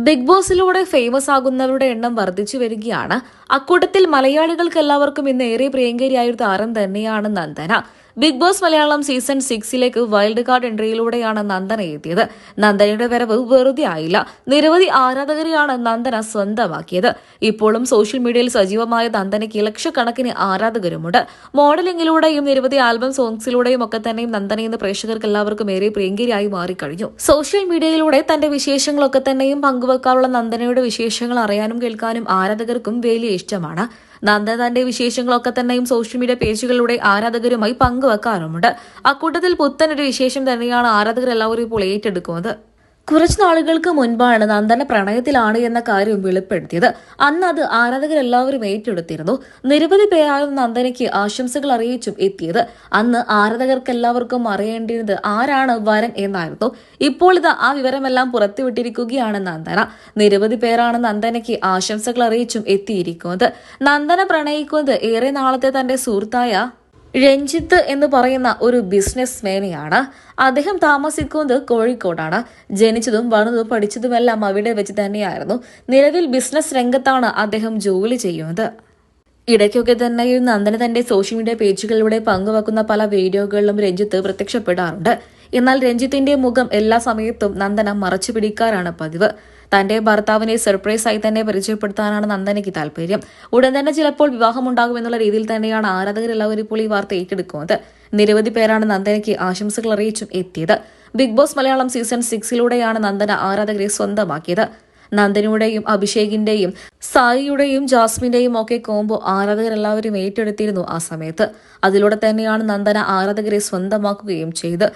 Big ബോസിലൂടെ famous ആകുന്നവരുടെ എണ്ണം വർദ്ധിച്ചു വരികയാണ്. അക്കൂട്ടത്തിൽ മലയാളികൾക്ക് എല്ലാവർക്കും ഇന്ന് ഏറെ പ്രിയങ്കരിയായ ഒരു താരം തന്നെയാണ് Nandana. Bigg Boss Malayalam season 6 wild card എൻട്രിയിലൂടെയാണ് നന്ദന എത്തിയത്. നന്ദനയുടെ വരവ് വെറുതെ ആയില്ല. നിരവധി ആരാധകരെയാണ് നന്ദന സ്വന്തമാക്കിയത്. ഇപ്പോഴും സോഷ്യൽ മീഡിയയിൽ സജീവമായ നന്ദനയ്ക്ക് ലക്ഷക്കണക്കിന് ആരാധകരുമുണ്ട്. മോഡലിംഗിലൂടെയും നിരവധി ആൽബം സോങ്സിലൂടെയും ഒക്കെ തന്നെയും നന്ദന ഇന്ന് പ്രേക്ഷകർക്ക് എല്ലാവർക്കും ഏറെ പ്രിയങ്കരിയായി മാറിക്കഴിഞ്ഞു. സോഷ്യൽ മീഡിയയിലൂടെ തന്റെ വിശേഷങ്ങളൊക്കെ തന്നെയും പങ്കുവെക്കാറുള്ള നന്ദനയുടെ വിശേഷങ്ങൾ അറിയാനും കേൾക്കാനും ആരാധകർക്കും വലിയ ഇഷ്ടമാണ്. നന്ദന തന്റെ വിശേഷങ്ങളൊക്കെ തന്നെയും സോഷ്യൽ മീഡിയ പേജുകളിലൂടെ ആരാധകരുമായി പങ്കുവെക്കാറുമുണ്ട്. അക്കൂട്ടത്തിൽ പുത്തനൊരു വിശേഷം തന്നെയാണ് ആരാധകർ എല്ലാവരും ഇപ്പോൾ ഏറ്റെടുക്കുന്നത്. കുറച്ചു നാളുകൾക്ക് മുൻപാണ് നന്ദന പ്രണയത്തിലാണ് എന്ന കാര്യം വെളിപ്പെടുത്തിയത്. അന്ന് അത് ആരാധകരെല്ലാവരും ഏറ്റെടുത്തിരുന്നു. നിരവധി പേരാണ് നന്ദനയ്ക്ക് ആശംസകൾ അറിയിച്ചും എത്തിയത്. അന്ന് ആരാധകർക്കെല്ലാവർക്കും അറിയേണ്ടത് ആരാണ് വരൻ എന്നായിരുന്നു. ഇപ്പോൾ ഇത് ആ വിവരമെല്ലാം പുറത്തുവിട്ടിരിക്കുകയാണ് നന്ദന. നിരവധി പേരാണ് നന്ദനയ്ക്ക് ആശംസകൾ അറിയിച്ചും എത്തിയിരിക്കുന്നത്. നന്ദന പ്രണയിക്കുന്നത് ഏറെ നാളത്തെ തന്റെ സുഹൃത്തായ രഞ്ജിത്ത് എന്ന് പറയുന്ന ഒരു ബിസിനസ് മേനെയാണ്. അദ്ദേഹം താമസിക്കുന്നത് കോഴിക്കോടാണ്. ജനിച്ചതും വളർന്നതും പഠിച്ചതുമെല്ലാം അവിടെ വെച്ച് തന്നെയായിരുന്നു. നിലവിൽ ബിസിനസ് രംഗത്താണ് അദ്ദേഹം ജോലി ചെയ്യുന്നത്. ഇടയ്ക്കൊക്കെ തന്നെയും നന്ദന തന്റെ സോഷ്യൽ മീഡിയ പേജുകളിലൂടെ പങ്കുവെക്കുന്ന പല വീഡിയോകളിലും രഞ്ജിത്ത് പ്രത്യക്ഷപ്പെടാറുണ്ട്. എന്നാൽ രഞ്ജിത്തിന്റെ മുഖം എല്ലാ സമയത്തും നന്ദന മറച്ചു പിടിക്കാറാണ് പതിവ്. തന്റെ ഭർത്താവിനെ സർപ്രൈസായി തന്നെ പരിചയപ്പെടുത്താനാണ് നന്ദനയ്ക്ക് താല്പര്യം. ഉടൻ തന്നെ ചിലപ്പോൾ വിവാഹമുണ്ടാകുമെന്നുള്ള രീതിയിൽ തന്നെയാണ് ആരാധകരെല്ലാവരും ഇപ്പോൾ ഈ വാർത്ത ഏറ്റെടുക്കുന്നത്. നിരവധി പേരാണ് നന്ദനയ്ക്ക് ആശംസകൾ അറിയിച്ചും എത്തിയത്. Bigg Boss Malayalam season 6 Nandana ആരാധകരെ സ്വന്തമാക്കിയത്. നന്ദനയുടെയും അഭിഷേകിന്റെയും സായിയുടെയും ജാസ്മിന്റെയും ഒക്കെ കോംബോ ആരാധകരെല്ലാവരും ഏറ്റെടുത്തിരുന്നു ആ സമയത്ത്. അതിലൂടെ തന്നെയാണ് നന്ദന ആരാധകരെ സ്വന്തമാക്കുകയും ചെയ്ത്